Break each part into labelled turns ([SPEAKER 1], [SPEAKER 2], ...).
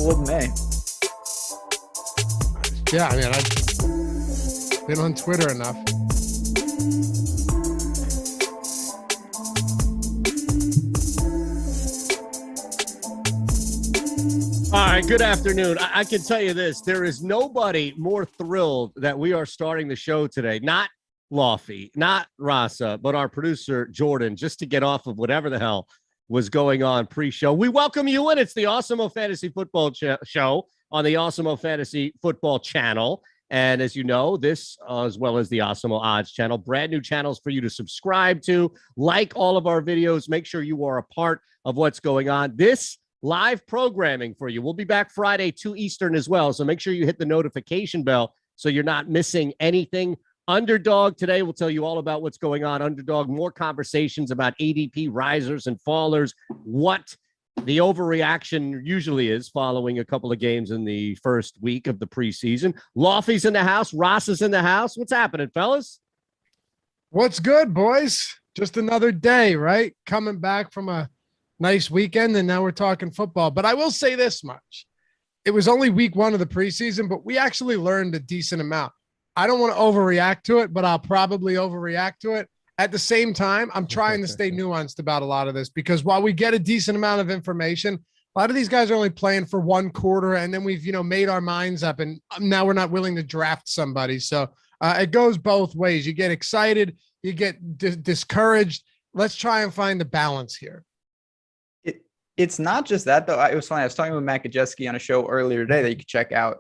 [SPEAKER 1] couple of them may.
[SPEAKER 2] Yeah, I mean, I've been on Twitter enough.
[SPEAKER 3] All right, good afternoon. I can tell you this. There is nobody more thrilled that we are starting the show today. Not Lofty, not Rasa, but our producer, Jordan, just to get off of whatever the hell was going on pre-show. We welcome you in. It's the Awesemo Fantasy Football Show on the Awesemo Fantasy Football channel. And as you know, this, as well as the Awesemo Odds channel, brand new channels for you to subscribe to, like all of our videos, make sure you are a part of what's going on. This live programming for you. We'll be back Friday, 2 Eastern as well. So make sure you hit the notification bell so you're not missing anything. Underdog today will tell you all about what's going on. Underdog, more conversations about ADP risers and fallers, what the overreaction usually is following a couple of games in the first week of the preseason. Lofty's in the house. Ross is in the house. What's happening, fellas?
[SPEAKER 2] What's good, boys? Just another day, right? Coming back from a nice weekend, and now we're talking football. But I will say this much. It was only week one of the preseason, but we actually learned a decent amount. I don't want to overreact to it, but I'll probably overreact to it. At the same time, I'm trying to stay nuanced about a lot of this because while we get a decent amount of information, a lot of these guys are only playing for one quarter, and then we've, made our minds up, and now we're not willing to draft somebody. So it goes both ways. You get excited, you get discouraged. Let's try and find the balance here.
[SPEAKER 1] It's not just that, though. It was funny. I was talking with Matt Gaskin on a show earlier today that you could check out.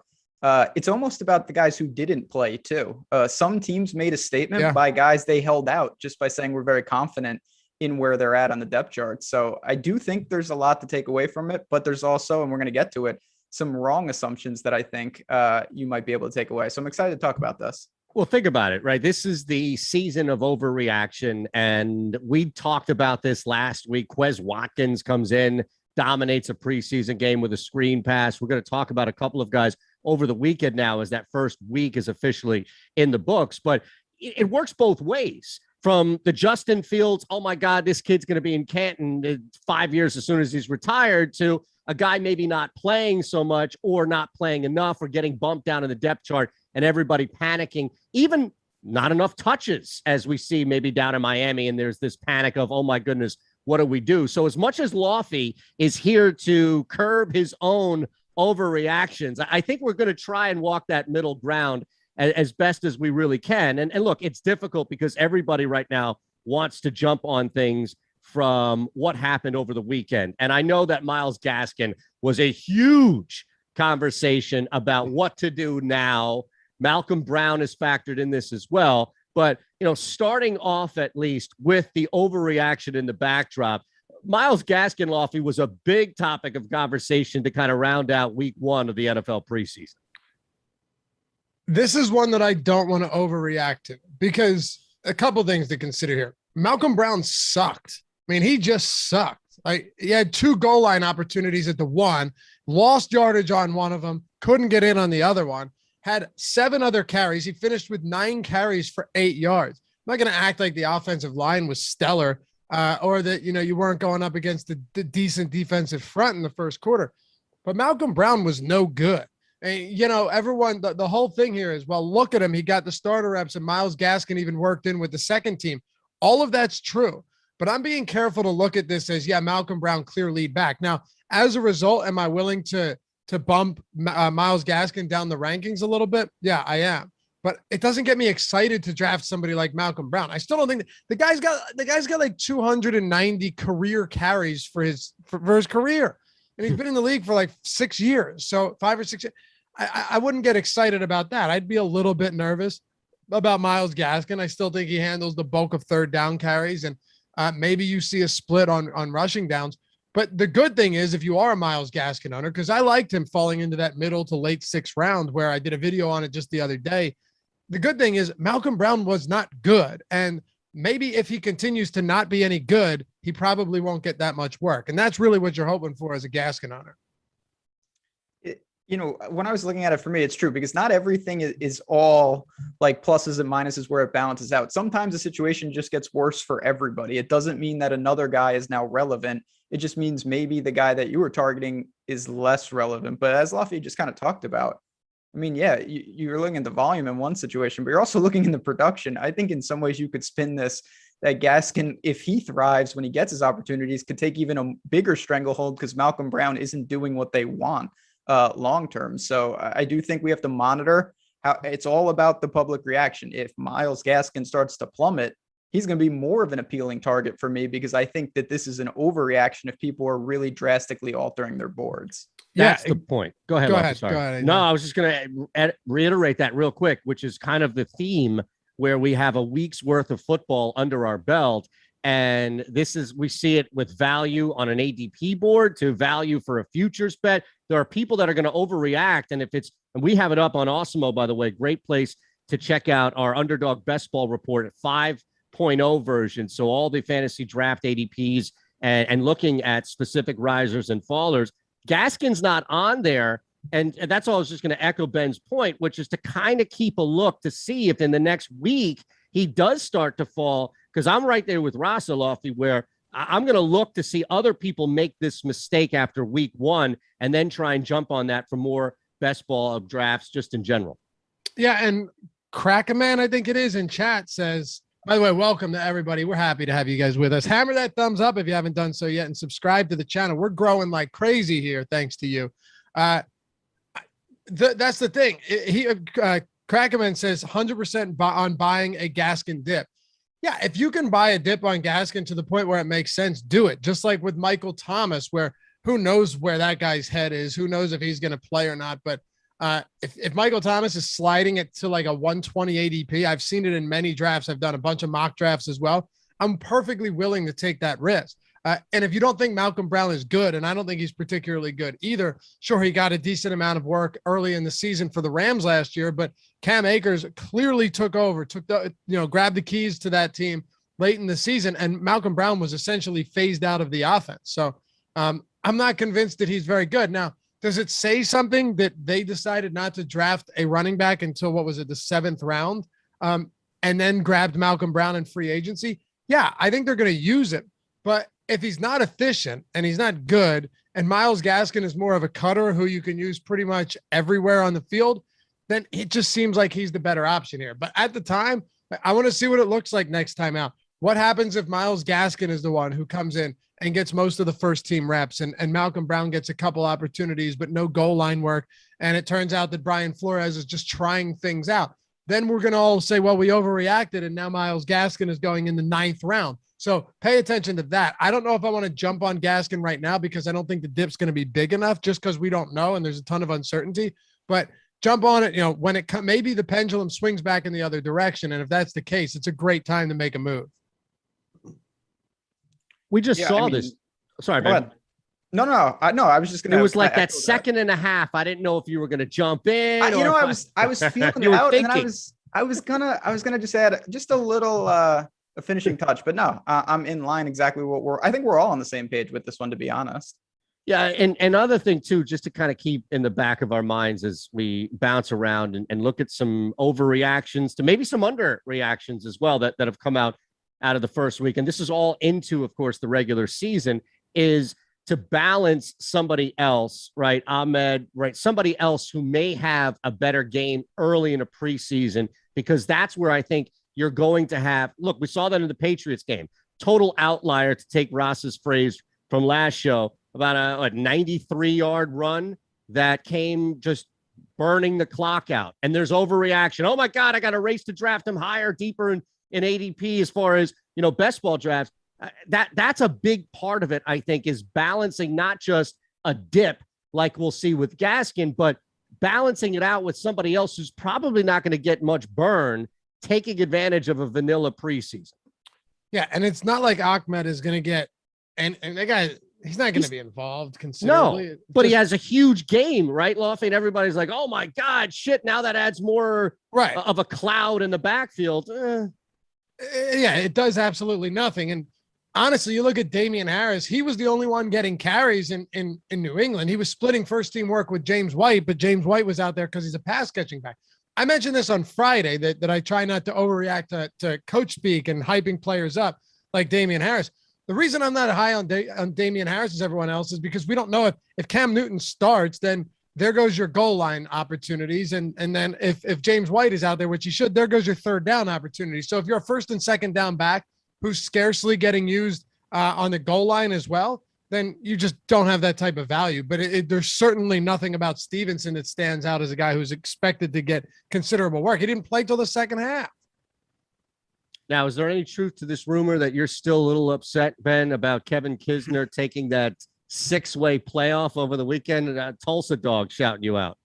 [SPEAKER 1] It's almost about the guys who didn't play, too. Some teams made a statement by guys they held out just by saying we're very confident in where they're at on the depth chart. So I do think there's a lot to take away from it, but there's also, and we're going to get to it, some wrong assumptions that I think you might be able to take away. So I'm excited to talk about this.
[SPEAKER 3] Well, think about it, right? This is the season of overreaction, and we talked about this last week. Quez Watkins comes in, dominates a preseason game with a screen pass. We're going to talk about a couple of guys over the weekend now as that first week is officially in the books, but it works both ways. From the Justin Fields, oh my God, this kid's going to be in Canton in 5 years as soon as he's retired, to a guy maybe not playing so much or not playing enough or getting bumped down in the depth chart and everybody panicking, even not enough touches as we see maybe down in Miami. And there's this panic of, oh my goodness, what do we do? So as much as Lofty is here to curb his own overreactions, I think we're going to try and walk that middle ground as best as we really can. And look, it's difficult because everybody right now wants to jump on things from what happened over the weekend. And I know that Myles Gaskin was a huge conversation about what to do now. Malcolm Brown is factored in this as well. But, starting off at least with the overreaction in the backdrop, Myles Gaskin, Lofty, was a big topic of conversation to kind of round out week one of the NFL preseason.
[SPEAKER 2] This is one that I don't want to overreact to because a couple things to consider here. Malcolm Brown sucked. I mean, he just sucked. He had 2 goal line opportunities at the one, lost yardage on one of them, couldn't get in on the other one, had 7 other carries. He finished with 9 carries for 8 yards. I'm not going to act like the offensive line was stellar or that, you weren't going up against the decent defensive front in the first quarter. But Malcolm Brown was no good. And, everyone, the whole thing here is, well, look at him. He got the starter reps and Myles Gaskin even worked in with the second team. All of that's true. But I'm being careful to look at this as, Malcolm Brown, clear lead back. Now, as a result, am I willing to bump Myles Gaskin down the rankings a little bit? Yeah, I am. But it doesn't get me excited to draft somebody like Malcolm Brown. I still don't think the guy's got like 290 career carries for his career. And he's been in the league for like 6 years. So 5 or 6 years. I wouldn't get excited about that. I'd be a little bit nervous about Myles Gaskin. I still think he handles the bulk of third down carries. And maybe you see a split on rushing downs. But the good thing is, if you are a Myles Gaskin owner, because I liked him falling into that middle to late 6th round where I did a video on it just the other day. The good thing is Malcolm Brown was not good. And maybe if he continues to not be any good, he probably won't get that much work. And that's really what you're hoping for as a Gaskin owner.
[SPEAKER 1] When I was looking at it, for me, it's true because not everything is all like pluses and minuses where it balances out. Sometimes the situation just gets worse for everybody. It doesn't mean that another guy is now relevant. It just means maybe the guy that you were targeting is less relevant. But as Lafayette just kind of talked about, I mean, yeah, you're looking at the volume in one situation, but you're also looking in the production. I think in some ways you could spin this that Gaskin, if he thrives when he gets his opportunities, could take even a bigger stranglehold because Malcolm Brown isn't doing what they want long term. So I do think we have to monitor how it's all about the public reaction. If Myles Gaskin starts to plummet, he's going to be more of an appealing target for me because I think that this is an overreaction if people are really drastically altering their boards.
[SPEAKER 3] That's the point. Go ahead.
[SPEAKER 2] Go ahead.
[SPEAKER 3] No, I was just going to reiterate that real quick, which is kind of the theme where we have a week's worth of football under our belt. And we see it with value on an ADP board to value for a futures bet. There are people that are going to overreact. And we have it up on Awesemo, by the way, great place to check out our Underdog Best Ball report at 5.0 version. So all the fantasy draft ADPs and looking at specific risers and fallers. Gaskin's not on there. And that's all I was just going to echo Ben's point, which is to kind of keep a look to see if in the next week he does start to fall. Because I'm right there with Lofty, where I'm going to look to see other people make this mistake after week one and then try and jump on that for more best ball of drafts just in general.
[SPEAKER 2] Yeah, and Crackaman, I think it is, in chat says, by the way, welcome to everybody. We're happy to have you guys with us. Hammer that thumbs up if you haven't done so yet and subscribe to the channel. We're growing like crazy here thanks to you. That's the thing. Crackerman says 100% on buying a Gaskin dip. Yeah, if you can buy a dip on Gaskin to the point where it makes sense, do it. Just like with Michael Thomas, where who knows where that guy's head is, who knows if he's going to play or not. But if Michael Thomas is sliding it to like a 120 ADP, I've seen it in many drafts. I've done a bunch of mock drafts as well. I'm perfectly willing to take that risk. And if you don't think Malcolm Brown is good, and I don't think he's particularly good either, sure, he got a decent amount of work early in the season for the Rams last year, but Cam Akers clearly grabbed the keys to that team late in the season, and Malcolm Brown was essentially phased out of the offense. So I'm not convinced that he's very good. Now, does it say something that they decided not to draft a running back until, the 7th round, and then grabbed Malcolm Brown in free agency? Yeah, I think they're going to use him. But if he's not efficient and he's not good, and Myles Gaskin is more of a cutter who you can use pretty much everywhere on the field, then it just seems like he's the better option here. But at the time, I want to see what it looks like next time out. What happens if Myles Gaskin is the one who comes in and gets most of the first team reps and Malcolm Brown gets a couple opportunities, but no goal line work. And it turns out that Brian Flores is just trying things out. Then we're going to all say, well, we overreacted. And now Myles Gaskin is going in the 9th round. So pay attention to that. I don't know if I want to jump on Gaskin right now because I don't think the dip's going to be big enough just because we don't know and there's a ton of uncertainty. But jump on it, when it maybe the pendulum swings back in the other direction. And if that's the case, it's a great time to make a move.
[SPEAKER 3] We just saw this. Sorry, man.
[SPEAKER 1] No. I was just going to.
[SPEAKER 3] It was like that second and a half. I didn't know if you were going to jump in.
[SPEAKER 1] I was feeling it out, and I was gonna just add just a little a finishing touch, but no, I'm in line exactly I think we're all on the same page with this one, to be honest.
[SPEAKER 3] Yeah. And other thing too, just to kind of keep in the back of our minds as we bounce around and look at some overreactions to maybe some underreactions as well that have come out of the first week. And this is all into, of course, the regular season, is to balance somebody else, right? Ahmed, right? Somebody else who may have a better game early in a preseason, because that's where I think you're going to have, look, we saw that in the Patriots game, total outlier, to take Ross's phrase from last show, about a 93-yard run that came just burning the clock out. And there's overreaction. Oh my God, I got to race to draft him higher, deeper in ADP as far as, best ball drafts. That's a big part of it, I think, is balancing not just a dip like we'll see with Gaskin, but balancing it out with somebody else who's probably not going to get much burn, taking advantage of a vanilla preseason.
[SPEAKER 2] Yeah, and it's not like Ahmed is going to get, and that guy, he's not going to be involved considerably.
[SPEAKER 3] No, but he has a huge game, right, Luffy? And everybody's like, oh my God, shit, now that adds more of a cloud in the backfield.
[SPEAKER 2] Yeah, it does absolutely nothing. And honestly, you look at Damian Harris, he was the only one getting carries in New England. He was splitting first team work with James White, but James White was out there because he's a pass catching back. I mentioned this on Friday that I try not to overreact to coach speak and hyping players up like Damian Harris. The reason I'm not high on Damian Harris as everyone else is because we don't know if Cam Newton starts, then there goes your goal line opportunities. And then if James White is out there, which he should, there goes your third down opportunity. So if you're a first and second down back who's scarcely getting used on the goal line as well, then you just don't have that type of value. But there's certainly nothing about Stevenson that stands out as a guy who's expected to get considerable work. He didn't play till the second half.
[SPEAKER 3] Now, is there any truth to this rumor that you're still a little upset, Ben, about Kevin Kisner taking that 6-way playoff over the weekend and Tulsa Dog shouting you out?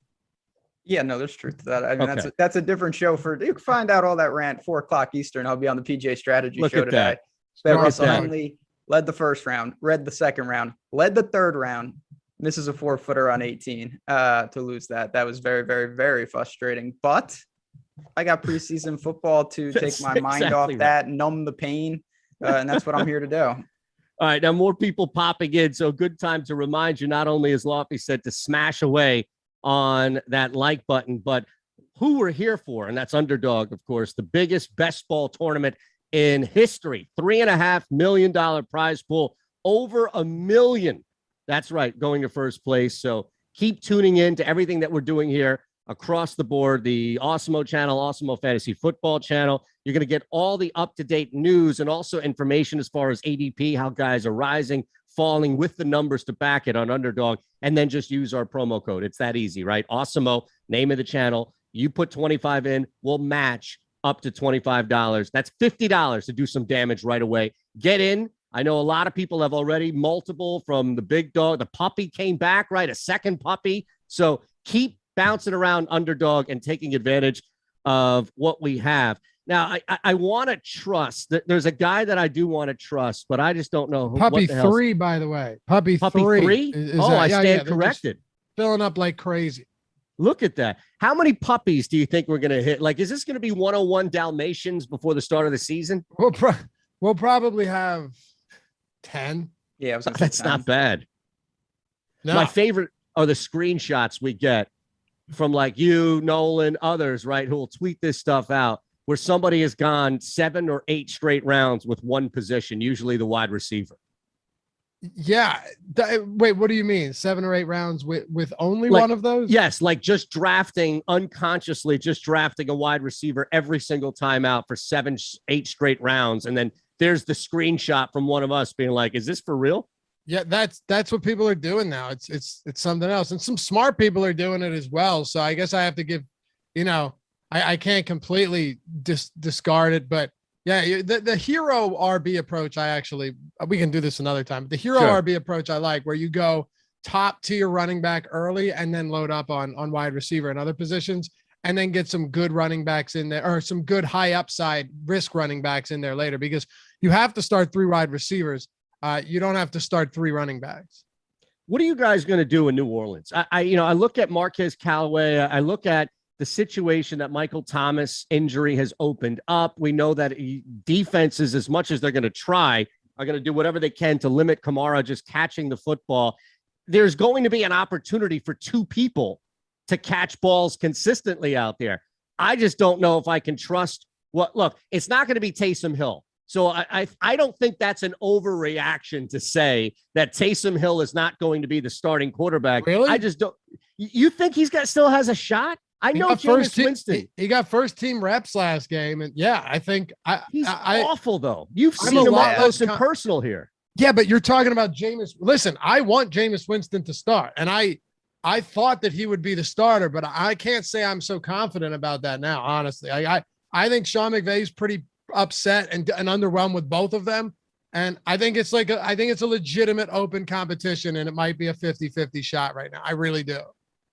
[SPEAKER 1] Yeah, no, there's truth to that. I mean, that's a different show. You can find out all that rant 4:00 Eastern. I'll be on the PJ Strategy show today. Bet Russell Henley led the first round, read the second round, led the third round, misses a 4-footer on 18 to lose that. That was very, very, very frustrating. But I got preseason football to take my mind off that, numb the pain, and that's what I'm here to do.
[SPEAKER 3] All right, now more people popping in, so good time to remind you, not only, as Lofty said, to smash away on that like button, but who we're here for, and that's Underdog, of course, the biggest best ball tournament in history. $3.5 million prize pool, over $1 million. That's right, going to first place. So keep tuning in to everything that we're doing here across the board, the Awesemo channel, Awesemo Fantasy Football channel. You're going to get all the up-to-date news and also information as far as ADP, how guys are rising, falling, with the numbers to back it on Underdog, and then just use our promo code. It's that easy, right? Awesemo, name of the channel. You put 25 in, we'll match up to $25. That's $50 to do some damage right away. Get in. I know a lot of people have already, multiple from the big dog. The puppy came back, right? A second puppy. So keep bouncing around Underdog and taking advantage of what we have. Now, I want to trust that there's a guy that I do want to trust, but I just don't know who.
[SPEAKER 2] Puppy 3, by the way. Puppy 3.
[SPEAKER 3] I stand corrected.
[SPEAKER 2] Filling up like crazy.
[SPEAKER 3] Look at that. How many puppies do you think we're going to hit? Like, is this going to be 101 Dalmatians before the start of the season?
[SPEAKER 2] We'll probably have 10.
[SPEAKER 1] Yeah,
[SPEAKER 3] that's
[SPEAKER 1] 10.
[SPEAKER 3] Not bad.
[SPEAKER 2] No.
[SPEAKER 3] My favorite are the screenshots we get from like you, Nolan, others, right, who will tweet this stuff out, where somebody has gone 7 or 8 straight rounds with one position, usually the wide receiver.
[SPEAKER 2] Yeah. Wait, what do you mean? 7 or 8 rounds with only one of those?
[SPEAKER 3] Yes. Like just drafting unconsciously, just drafting a wide receiver every single time out for 7, 8 straight rounds. And then there's the screenshot from one of us being like, is this for real?
[SPEAKER 2] Yeah, that's what people are doing now. It's something else. And some smart people are doing it as well. So I guess I have to give, I can't completely discard it, but yeah, the hero RB approach, we can do this another time. The hero RB approach I like, where you go top tier running back early and then load up on wide receiver and other positions, and then get some good running backs in there, or some good high upside risk running backs in there later, because you have to start 3 wide receivers. You don't have to start 3 running backs.
[SPEAKER 3] What are you guys going to do in New Orleans? I look at Marquez Callaway. I look at the situation that Michael Thomas injury has opened up. We know that defenses, as much as they're going to try, are going to do whatever they can to limit Kamara just catching the football. There's going to be an opportunity for 2 people to catch balls consistently out there. I just don't know if I can trust look, it's not going to be Taysom Hill. So I don't think that's an overreaction to say that Taysom Hill is not going to be the starting quarterback.
[SPEAKER 2] Really?
[SPEAKER 3] I just don't. You think still has a shot? I know Jameis Winston.
[SPEAKER 2] He got first team reps last game, and yeah, I think
[SPEAKER 3] he's awful though. You've seen him up close and personal here.
[SPEAKER 2] Yeah, but you're talking about Jameis. Listen, I want Jameis Winston to start, and I thought that he would be the starter, but I can't say I'm so confident about that now. Honestly, I think Sean McVay's pretty upset and underwhelmed with both of them. And I think it's a legitimate open competition, and it might be a 50-50 shot right now. I really do.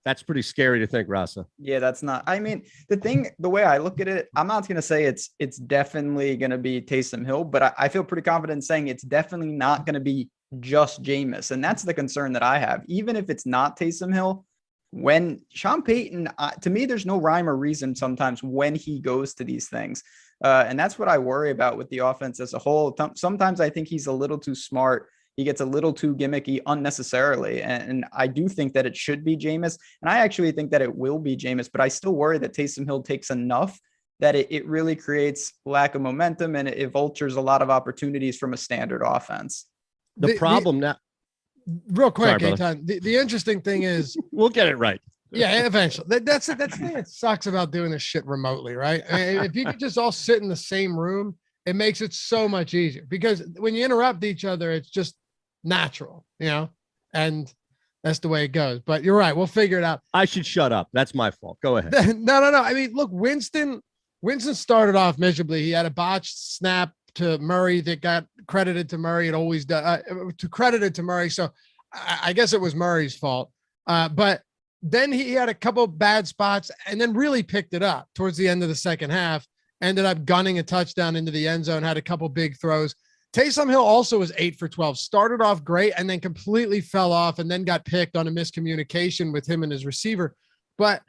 [SPEAKER 3] That's pretty scary to think, Rasa.
[SPEAKER 1] Yeah, that's not. I mean, the way I look at it, I'm not going to say it's definitely going to be Taysom Hill, but I feel pretty confident in saying it's definitely not going to be just Jameis. And that's the concern that I have. Even if it's not Taysom Hill, when Sean Payton, to me, there's no rhyme or reason sometimes when he goes to these things. And that's what I worry about with the offense as a whole. Sometimes I think he's a little too smart. He gets a little too gimmicky unnecessarily. And I do think that it should be Jameis. And I actually think that it will be Jameis, but I still worry that Taysom Hill takes enough that it really creates lack of momentum and it vultures a lot of opportunities from a standard offense.
[SPEAKER 3] The problem now.
[SPEAKER 2] Real quick, Eitan, the interesting thing is
[SPEAKER 3] we'll get it right.
[SPEAKER 2] Yeah, eventually. That's the thing that sucks about doing this shit remotely, right? I mean, if you could just all sit in the same room, it makes it so much easier because when you interrupt each other, it's just natural, and that's the way it goes. But you're right. We'll figure it out.
[SPEAKER 3] I should shut up. That's my fault. Go ahead.
[SPEAKER 2] No. I mean, look, Winston started off miserably. He had a botched snap to Murray that got credited to Murray. It always does credited to Murray. So I guess it was Murray's fault. But then he had a couple bad spots and then really picked it up towards the end of the second half, ended up gunning a touchdown into the end zone, had a couple big throws. Taysom Hill also was 8 for 12, started off great and then completely fell off and then got picked on a miscommunication with him and his receiver. But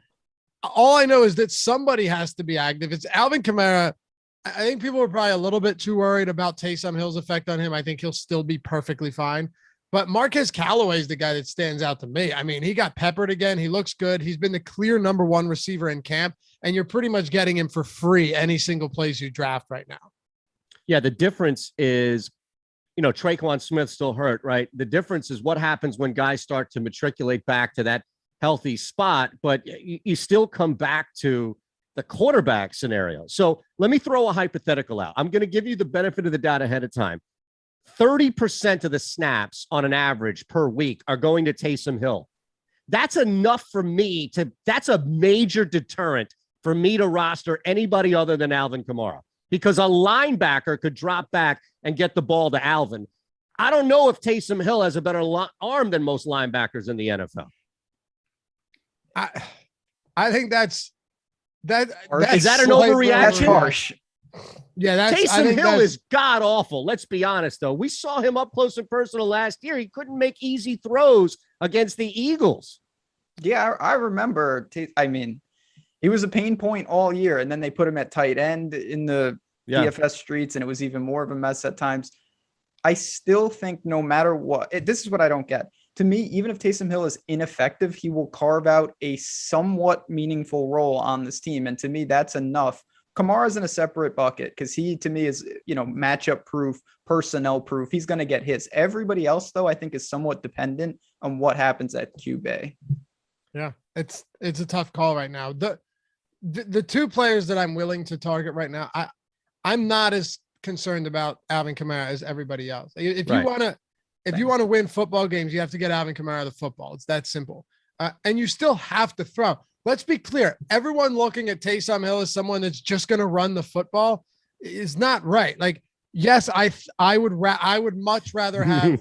[SPEAKER 2] all I know is that somebody has to be active. It's Alvin Kamara. I think people are probably a little bit too worried about Taysom Hill's effect on him. I think he'll still be perfectly fine. But Marquez Callaway is the guy that stands out to me. I mean, he got peppered again. He looks good. He's been the clear number one receiver in camp, and you're pretty much getting him for free any single place you draft right now.
[SPEAKER 3] Yeah, the difference is, Traquan Smith still hurt, right? The difference is what happens when guys start to matriculate back to that healthy spot, but you still come back to the quarterback scenario. So let me throw a hypothetical out. I'm going to give you the benefit of the doubt ahead of time. 30% of the snaps on an average per week are going to Taysom Hill. That's enough for me that's a major deterrent for me to roster anybody other than Alvin Kamara, because a linebacker could drop back and get the ball to Alvin. I don't know if Taysom Hill has a better arm than most linebackers in the NFL.
[SPEAKER 2] I think that's
[SPEAKER 3] is that an overreaction?
[SPEAKER 1] That's harsh.
[SPEAKER 2] Yeah,
[SPEAKER 3] Taysom Hill is god awful. Let's be honest, though. We saw him up close and personal last year. He couldn't make easy throws against the Eagles.
[SPEAKER 1] Yeah, I remember. I mean, he was a pain point all year, and then they put him at tight end in the DFS streets, and it was even more of a mess at times. I still think no matter what, this is what I don't get. To me, even if Taysom Hill is ineffective, he will carve out a somewhat meaningful role on this team. And to me, that's enough. Kamara's in a separate bucket because he, to me, is, matchup proof, personnel proof. He's going to get hits. Everybody else, though, I think is somewhat dependent on what happens at QB.
[SPEAKER 2] Yeah, it's a tough call right now. The two players that I'm willing to target right now, I'm not as concerned about Alvin Kamara as everybody else. If you want to win football games, you have to get Alvin Kamara the football. It's that simple. And you still have to throw. Let's be clear. Everyone looking at Taysom Hill as someone that's just going to run the football is not right. Like, yes, I would much rather have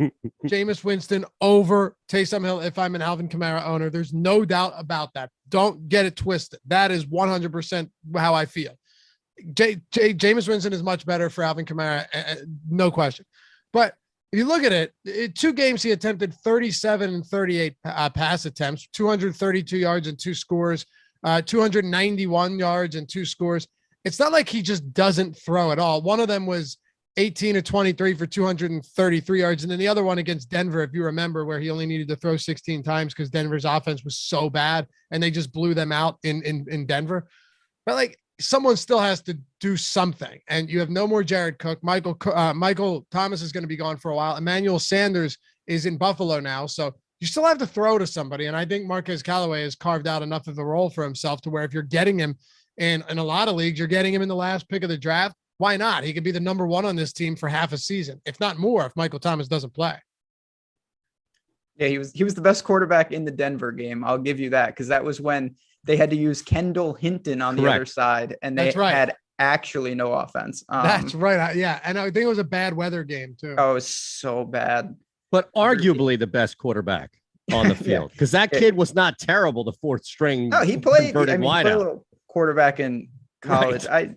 [SPEAKER 2] Jameis Winston over Taysom Hill if I'm an Alvin Kamara owner. There's no doubt about that. Don't get it twisted. That is 100% how I feel. Jameis Winston is much better for Alvin Kamara, no question. But if you look at it, in 2 games, he attempted 37 and 38 pass attempts, 232 yards and 2 scores, 291 yards and 2 scores. It's not like he just doesn't throw at all. One of them was 18 to 23 for 233 yards. And then the other one against Denver, if you remember, where he only needed to throw 16 times because Denver's offense was so bad and they just blew them out in Denver. But like, someone still has to do something, and you have no more Jared Cook. Michael Thomas is going to be gone for a while. Emmanuel Sanders is in Buffalo now, so you still have to throw to somebody. And I think Marquez Callaway has carved out enough of the role for himself to where if you're getting him in a lot of leagues, you're getting him in the last pick of the draft. Why not? He could be the number 1 on this team for half a season, if not more, if Michael Thomas doesn't play.
[SPEAKER 1] Yeah, he was the best quarterback in the Denver game. I'll give you that, because that was when they had to use Kendall Hinton on the other side, and they had actually no offense.
[SPEAKER 2] That's right. Yeah, and I think it was a bad weather game too.
[SPEAKER 1] Oh, it was so bad.
[SPEAKER 3] But arguably the best quarterback on the field, because that kid was not terrible. The 4th string.
[SPEAKER 1] No, he played. He played a
[SPEAKER 3] wideout.
[SPEAKER 1] little quarterback in college. Right.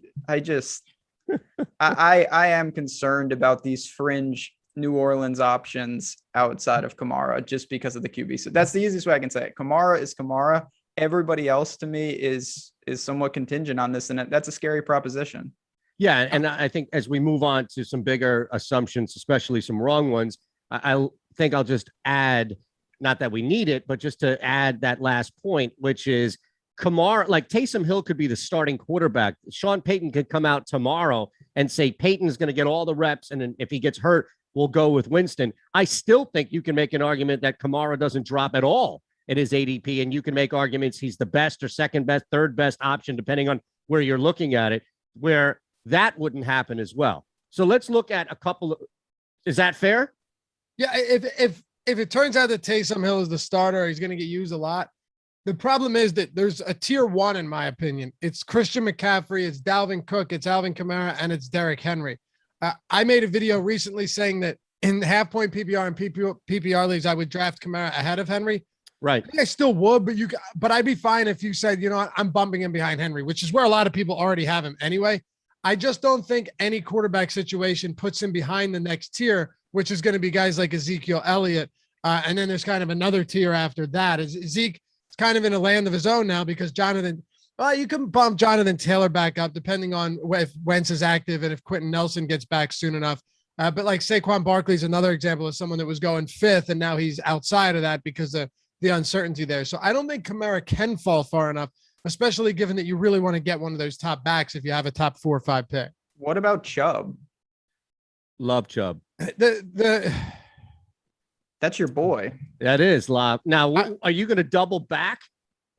[SPEAKER 1] I am concerned about these fringe New Orleans options outside of Kamara just because of the QB. So that's the easiest way I can say it. Kamara is Kamara. Everybody else to me is somewhat contingent on this, and that's a scary proposition.
[SPEAKER 3] Yeah, and I think as we move on to some bigger assumptions, especially some wrong ones, I think I'll just add, not that we need it, but just to add that last point, which is Kamara, like Taysom Hill could be the starting quarterback. Sean Payton could come out tomorrow and say Payton's going to get all the reps, and then if he gets hurt, we'll go with Winston. I still think you can make an argument that Kamara doesn't drop at all in his ADP, and you can make arguments he's the best or second best, third best option, depending on where you're looking at it, where that wouldn't happen as well. So let's look at a couple of, is that fair?
[SPEAKER 2] Yeah, if it turns out that Taysom Hill is the starter, he's going to get used a lot. The problem is that there's a tier one, in my opinion. It's Christian McCaffrey, it's Dalvin Cook, it's Alvin Kamara, and it's Derrick Henry. I made a video recently saying that in half-point PPR and PPR leagues, I would draft Kamara ahead of Henry.
[SPEAKER 3] Right.
[SPEAKER 2] I think I still would, but I'd be fine if you said, you know what, I'm bumping him behind Henry, which is where a lot of people already have him anyway. I just don't think any quarterback situation puts him behind the next tier, which is going to be guys like Ezekiel Elliott. And then there's kind of another tier after that. Zeke is kind of in a land of his own now because you can bump Jonathan Taylor back up depending on if Wentz is active and if Quentin Nelson gets back soon enough. But like Saquon Barkley is another example of someone that was going fifth and now he's outside of that because of the uncertainty there. So I don't think Kamara can fall far enough, especially given that you really want to get one of those top backs if you have a top 4 or 5 pick.
[SPEAKER 1] What about Chubb?
[SPEAKER 3] Love Chubb.
[SPEAKER 1] That's your boy.
[SPEAKER 3] That is Love. Now, are you going to double back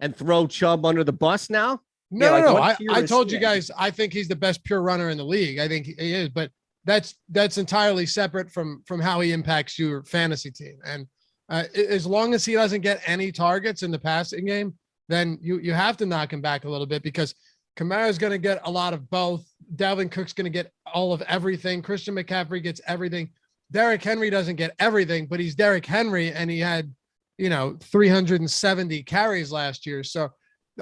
[SPEAKER 3] and throw Chubb under the bus now?
[SPEAKER 2] No. I told you guys, I think he's the best pure runner in the league. I think he is, but that's entirely separate from how he impacts your fantasy team. And as long as he doesn't get any targets in the passing game, then you have to knock him back a little bit because Kamara is going to get a lot of both. Dalvin Cook's going to get all of everything. Christian McCaffrey gets everything. Derrick Henry doesn't get everything, but he's Derrick Henry, and he had, 370 carries last year. So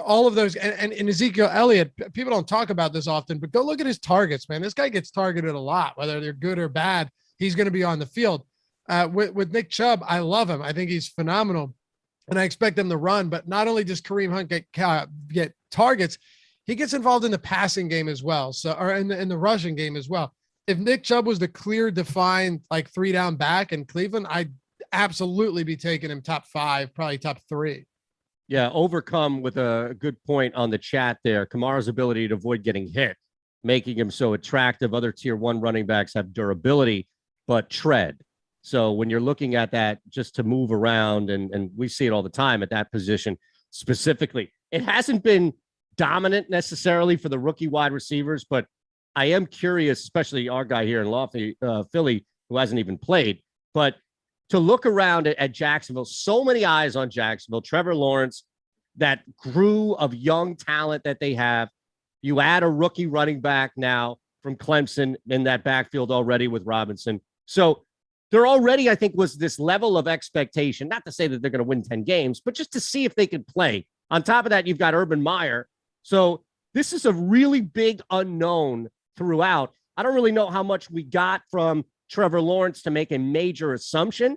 [SPEAKER 2] all of those, and Ezekiel Elliott, people don't talk about this often, but go look at his targets, man. This guy gets targeted a lot, whether they're good or bad. He's going to be on the field. With Nick Chubb, I love him. I think he's phenomenal, and I expect him to run. But not only does Kareem Hunt get targets, he gets involved in the passing game as well. So, or in the rushing game as well. If Nick Chubb was the clear defined, like 3-down back in Cleveland, I'd absolutely be taking him top 5, probably top 3.
[SPEAKER 3] Yeah. Overcome with a good point on the chat there. Kamara's ability to avoid getting hit, making him so attractive. Other tier 1 running backs have durability, but tread. So when you're looking at that, just to move around, and we see it all the time at that position specifically, it hasn't been dominant necessarily for the rookie wide receivers, but I am curious, especially our guy here in Lofty, Philly, who hasn't even played, but to look around at Jacksonville, so many eyes on Jacksonville, Trevor Lawrence, that crew of young talent that they have. You add a rookie running back now from Clemson in that backfield already with Robinson. So there already, I think, was this level of expectation, not to say that they're going to win 10 games, but just to see if they could play. On top of that, you've got Urban Meyer. So this is a really big unknown throughout. I don't really know how much we got from Trevor Lawrence to make a major assumption,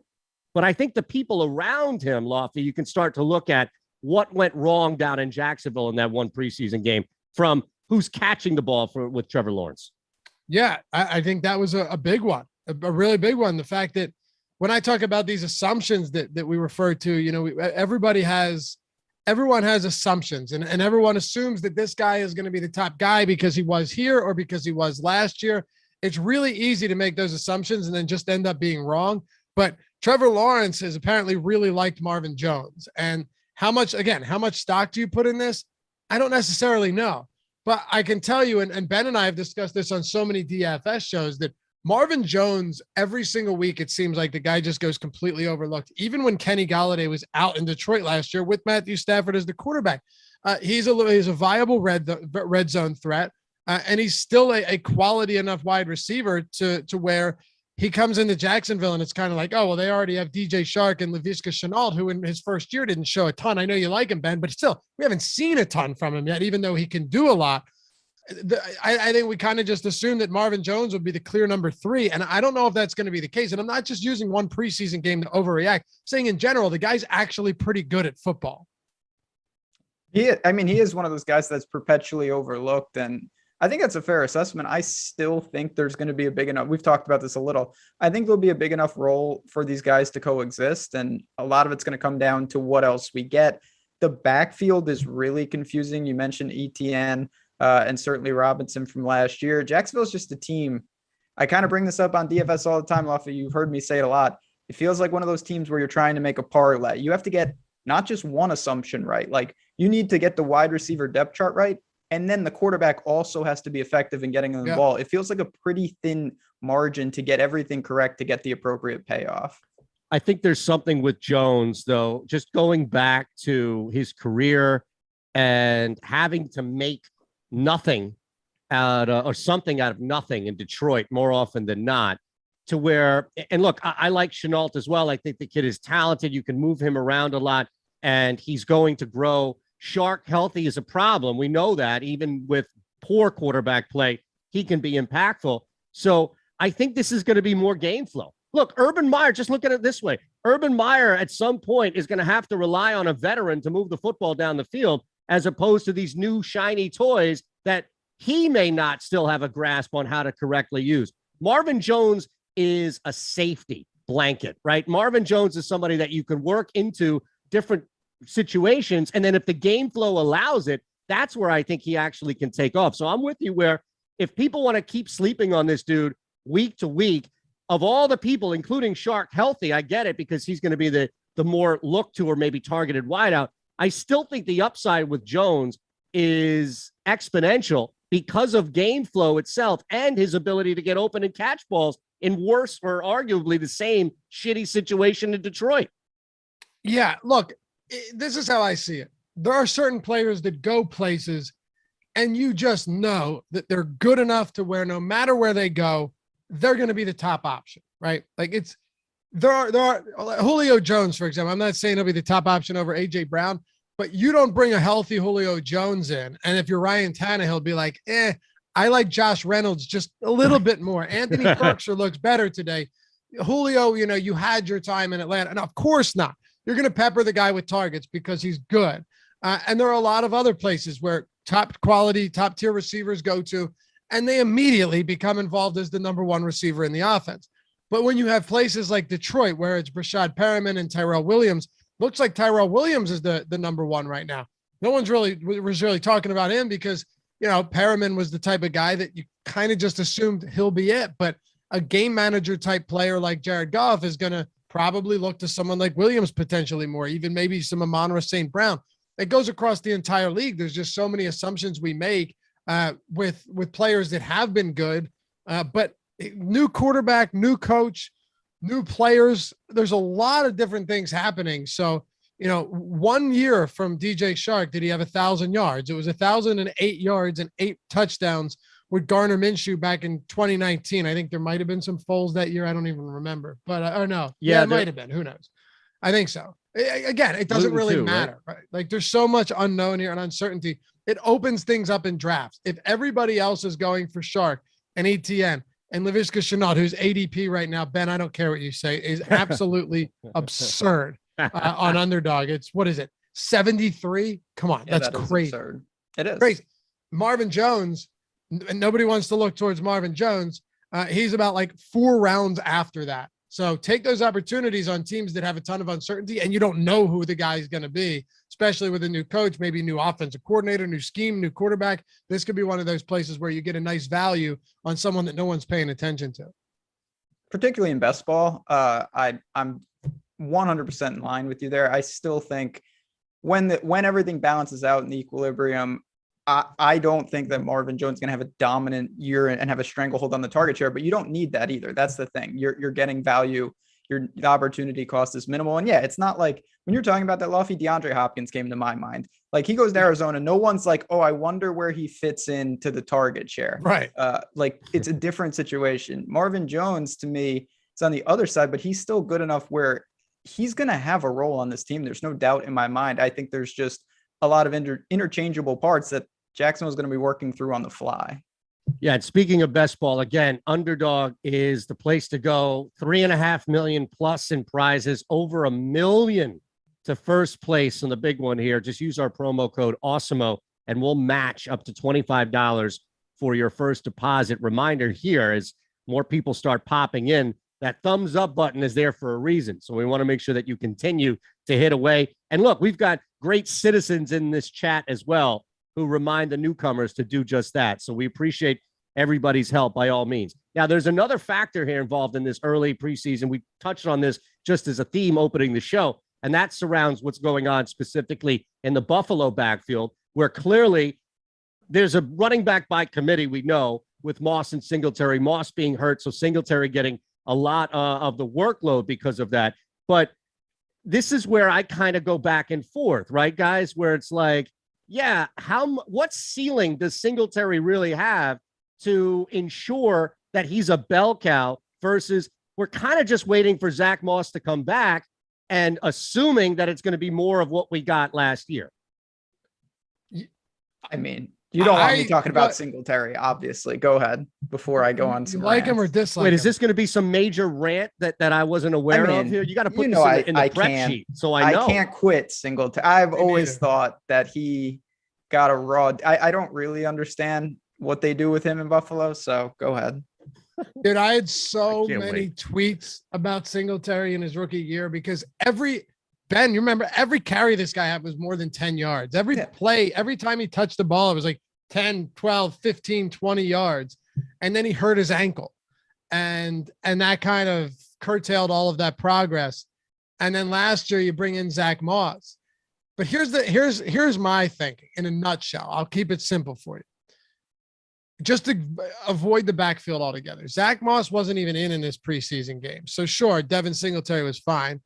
[SPEAKER 3] but I think the people around him, Lofty, you can start to look at what went wrong down in Jacksonville in that one preseason game from who's catching the ball with Trevor Lawrence. Yeah,
[SPEAKER 2] I think that was a big one, a really big one. The fact that when I talk about these assumptions that we refer to, everyone has assumptions and everyone assumes that this guy is going to be the top guy because he was here or because he was last year. It's really easy to make those assumptions and then just end up being wrong. But Trevor Lawrence has apparently really liked Marvin Jones. And how much stock do you put in this? I don't necessarily know, but I can tell you, and Ben and I have discussed this on so many DFS shows, that Marvin Jones, every single week, it seems like the guy just goes completely overlooked. Even when Kenny Golladay was out in Detroit last year with Matthew Stafford as the quarterback, he's a viable red zone threat, and he's still a quality enough wide receiver to where he comes into Jacksonville and it's kind of like, oh, well, they already have DJ Shark and Laviska Shenault, who in his first year didn't show a ton. I know you like him, Ben, but still, we haven't seen a ton from him yet, even though he can do a lot. I think we kind of just assumed that Marvin Jones would be the clear number 3. And I don't know if that's going to be the case. And I'm not just using one preseason game to overreact, saying in general, the guy's actually pretty good at football.
[SPEAKER 1] He is one of those guys that's perpetually overlooked. And I think that's a fair assessment. I still think there's going to be a big enough, we've talked about this a little. I think there'll be a big enough role for these guys to coexist. And a lot of it's going to come down to what else we get. The backfield is really confusing. You mentioned ETN. And certainly Robinson from last year. Jacksonville's just a team. I kind of bring this up on DFS all the time, Luffy. You've heard me say it a lot. It feels like one of those teams where you're trying to make a parlay. You have to get not just one assumption right. Like you need to get the wide receiver depth chart right. And then the quarterback also has to be effective in getting them the ball. It feels like a pretty thin margin to get everything correct to get the appropriate payoff.
[SPEAKER 3] I think there's something with Jones, though, just going back to his career and having to make nothing or something out of nothing in Detroit more often than not, to where, and look, I like Chenault as well. I think the kid is talented. You can move him around a lot and he's going to grow. Shark healthy is a problem. We know that even with poor quarterback play, he can be impactful. So I think this is going to be more game flow. Look, Urban Meyer, just look at it this way. Urban Meyer at some point is going to have to rely on a veteran to move the football down the field, as opposed to these new shiny toys that he may not still have a grasp on how to correctly use. Marvin Jones is a safety blanket, right? Marvin Jones is somebody that you can work into different situations. And then if the game flow allows it, that's where I think he actually can take off. So I'm with you where if people want to keep sleeping on this dude week to week, of all the people, including Shark healthy, I get it because he's going to be the more looked to or maybe targeted wideout. I still think the upside with Jones is exponential because of game flow itself and his ability to get open and catch balls in worse or arguably the same shitty situation in Detroit.
[SPEAKER 2] Yeah, look, this is how I see it. There are certain players that go places and you just know that they're good enough to where no matter where they go, they're going to be the top option, right? Like there are Julio Jones, for example. I'm not saying he'll be the top option over AJ Brown, but you don't bring a healthy Julio Jones in. And if you're Ryan Tannehill, be like, I like Josh Reynolds just a little bit more. Anthony Berkshire looks better today. Julio, you had your time in Atlanta. And of course not. You're going to pepper the guy with targets because he's good. And there are a lot of other places where top quality, top tier receivers go to, and they immediately become involved as the number one receiver in the offense. But when you have places like Detroit, where it's Brashad Perriman and Tyrell Williams, looks like Tyrell Williams is the number one right now. No one's really talking about him because, Perriman was the type of guy that you kind of just assumed he'll be it. But a game manager type player like Jared Goff is going to probably look to someone like Williams potentially more, even maybe some Amon-Ra St. Brown. It goes across the entire league. There's just so many assumptions we make with players that have been good, but new quarterback, new coach, new players. There's a lot of different things happening. So, 1 year from DJ Shark, did he have 1,000 yards? It was 1,008 yards and 8 touchdowns with Garner Minshew back in 2019. I think there might've been some Foles that year. I don't even remember, but or no. Yeah, it might've been. Who knows? I think so. Again, it doesn't really matter, right? Like there's so much unknown here and uncertainty. It opens things up in drafts. If everybody else is going for Shark and ETN and Laviska Shenault, who's ADP right now, Ben, I don't care what you say, is absolutely absurd on Underdog. It's, what is it? 73? Come on. That's crazy. Absurd.
[SPEAKER 1] It is
[SPEAKER 2] crazy. Marvin Jones, and nobody wants to look towards Marvin Jones. He's about like 4 rounds after that. So take those opportunities on teams that have a ton of uncertainty and you don't know who the guy is going to be, especially with a new coach, maybe new offensive coordinator, new scheme, new quarterback. This could be one of those places where you get a nice value on someone that no one's paying attention to.
[SPEAKER 1] Particularly in best ball, I'm 100% in line with you there. I still think when everything balances out in the equilibrium, I don't think that Marvin Jones is going to have a dominant year and have a stranglehold on the target share, but you don't need that either. That's the thing. You're getting value. The opportunity cost is minimal. And yeah, it's not like when you're talking about that Luffy, DeAndre Hopkins came to my mind. Like he goes to Arizona. No one's like, oh, I wonder where he fits into the target share.
[SPEAKER 2] Right.
[SPEAKER 1] Like it's a different situation. Marvin Jones to me is on the other side, but he's still good enough where he's going to have a role on this team. There's no doubt in my mind. I think there's just a lot of interchangeable parts that Jacksonville's going to be working through on the fly.
[SPEAKER 3] Yeah, and speaking of best ball, again, Underdog is the place to go. 3.5 million plus in prizes, over $1 million to first place on the big one here. Just use our promo code Awesemo, and we'll match up to $25 for your first deposit. Reminder here, as more people start popping in, that thumbs up button is there for a reason. So we want to make sure that you continue to hit away. And look, we've got great citizens in this chat as well who remind the newcomers to do just that. So we appreciate everybody's help by all means. Now, there's another factor here involved in this early preseason. We touched on this just as a theme opening the show, and that surrounds what's going on specifically in the Buffalo backfield, where clearly there's a running back by committee, we know, with Moss and Singletary, Moss being hurt, so Singletary getting a lot of the workload because of that. But this is where I kind of go back and forth, right, guys, where it's like, yeah, what ceiling does Singletary really have to ensure that he's a bell cow versus we're kind of just waiting for Zach Moss to come back and assuming that it's going to be more of what we got last year?
[SPEAKER 1] I mean, you don't want me talking about Singletary, obviously. Go ahead before I go on some
[SPEAKER 2] like
[SPEAKER 1] rants.
[SPEAKER 2] him or dislike
[SPEAKER 3] Wait,
[SPEAKER 2] him.
[SPEAKER 3] is this going to be some major rant that I wasn't aware of here? You got to put this in the prep sheet, so I know.
[SPEAKER 1] I can't quit Singletary. I've always thought that he got a raw. I don't really understand what they do with him in Buffalo, so go ahead.
[SPEAKER 2] Dude, I had so many tweets about Singletary in his rookie year because Ben, you remember every carry this guy had was more than 10 yards. Every play, every time he touched the ball, it was like 10, 12, 15, 20 yards. And then he hurt his ankle. And that kind of curtailed all of that progress. And then last year you bring in Zach Moss. But here's my thinking in a nutshell. I'll keep it simple for you. Just to avoid the backfield altogether. Zach Moss wasn't even in this preseason game. So sure, Devin Singletary was fine.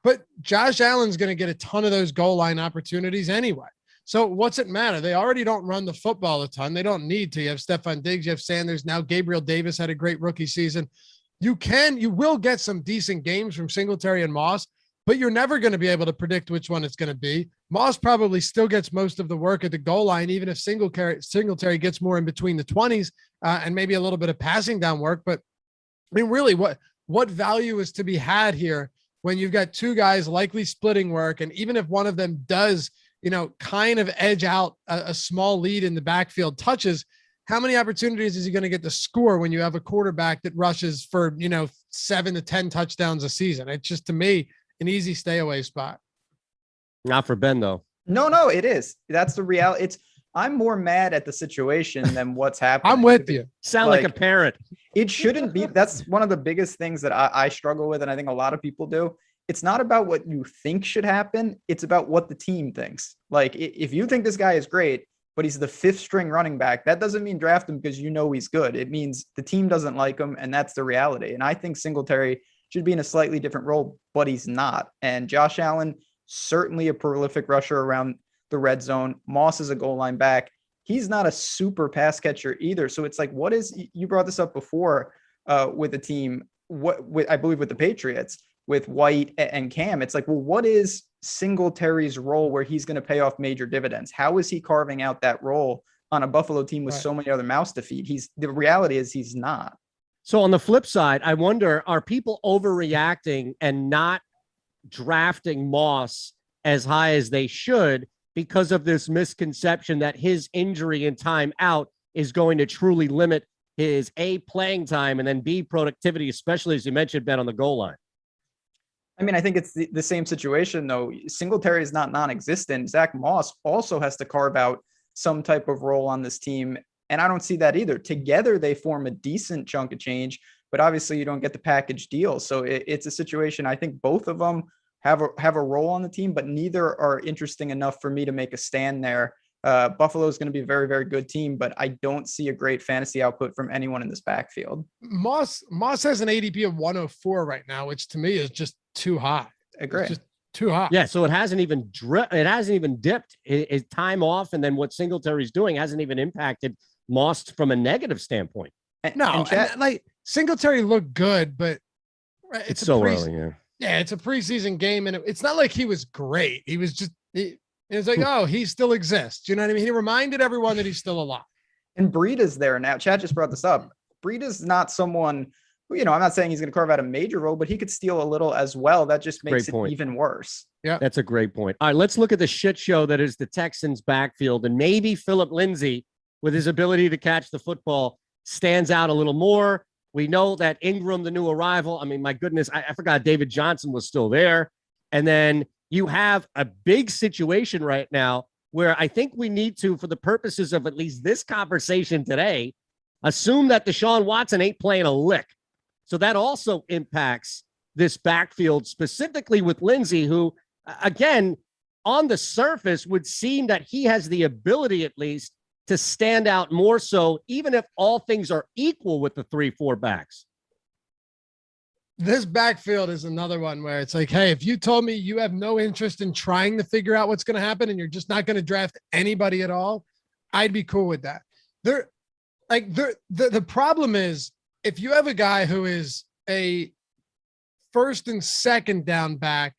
[SPEAKER 2] But Josh Allen's going to get a ton of those goal line opportunities anyway. So what's it matter? They already don't run the football a ton. They don't need to. You have Stephon Diggs, you have Sanders. Now Gabriel Davis had a great rookie season. You will get some decent games from Singletary and Moss, but you're never going to be able to predict which one it's going to be. Moss probably still gets most of the work at the goal line, even if Singletary gets more in between the 20s and maybe a little bit of passing down work. But I mean, really, what value is to be had here when you've got two guys likely splitting work? And even if one of them does, kind of edge out a small lead in the backfield touches, how many opportunities is he going to get to score when you have a quarterback that rushes for, 7 to 10 touchdowns a season? It's just, to me, an easy stay away spot.
[SPEAKER 3] Not for Ben, though.
[SPEAKER 1] No, it is. That's the reality. I'm more mad at the situation than what's happening.
[SPEAKER 2] I'm with you.
[SPEAKER 3] Sound like a parent.
[SPEAKER 1] It shouldn't be. That's one of the biggest things that I struggle with, and I think a lot of people do. It's not about what you think should happen. It's about what the team thinks. Like, if you think this guy is great, but he's the 5th string running back, that doesn't mean draft him because he's good. It means the team doesn't like him, and that's the reality. And I think Singletary should be in a slightly different role, but he's not. And Josh Allen, certainly a prolific rusher around the red zone. Moss is a goal line back. He's not a super pass catcher either. So it's like, you brought this up before with the team, I believe with the Patriots, with White and Cam. It's like, well, what is Singletary's role where he's going to pay off major dividends? How is he carving out that role on a Buffalo team with so many other mouths to feed? The reality is he's not.
[SPEAKER 3] So on the flip side, I wonder, are people overreacting and not drafting Moss as high as they should because of this misconception that his injury and time out is going to truly limit his A, playing time, and then B, productivity, especially as you mentioned, Ben, on the goal line?
[SPEAKER 1] I mean, I think it's the same situation, though. Singletary is not non-existent. Zach Moss also has to carve out some type of role on this team, and I don't see that either. Together, they form a decent chunk of change, but obviously you don't get the package deal. So it's a situation. I think both of them have a role on the team, but neither are interesting enough for me to make a stand there. Buffalo is going to be a very, very good team, but I don't see a great fantasy output from anyone in this backfield.
[SPEAKER 2] Moss has an ADP of 104 right now, which to me is just too high.
[SPEAKER 1] Agree.
[SPEAKER 2] It's just too high.
[SPEAKER 3] Yeah, so it hasn't even dipped. His time off, and then what Singletary's doing hasn't even impacted Moss from a negative standpoint.
[SPEAKER 2] Like Singletary looked good, but
[SPEAKER 3] it's so early.
[SPEAKER 2] Yeah, it's a preseason game, and it's not like he was great. He was just And it's like, oh, he still exists. You know what I mean? He reminded everyone that he's still alive.
[SPEAKER 1] And Breida's there now. Chad just brought this up. Breida's not someone who, I'm not saying he's going to carve out a major role, but he could steal a little as well. That just makes it even worse.
[SPEAKER 3] Yeah, that's a great point. All right, let's look at the shit show that is the Texans backfield, and maybe Philip Lindsay, with his ability to catch the football, stands out a little more. We know that Ingram, the new arrival, I mean, my goodness, I forgot David Johnson was still there. And then you have a big situation right now where I think we need to, for the purposes of at least this conversation today, assume that Deshaun Watson ain't playing a lick. So that also impacts this backfield, specifically with Lindsay, who, again, on the surface would seem that he has the ability at least to stand out more so, even if all things are equal with the 3-4 backs.
[SPEAKER 2] This backfield is another one where it's like, hey, if you told me you have no interest in trying to figure out what's going to happen and you're just not going to draft anybody at all, I'd be cool with that. The problem is, if you have a guy who is a first and second down back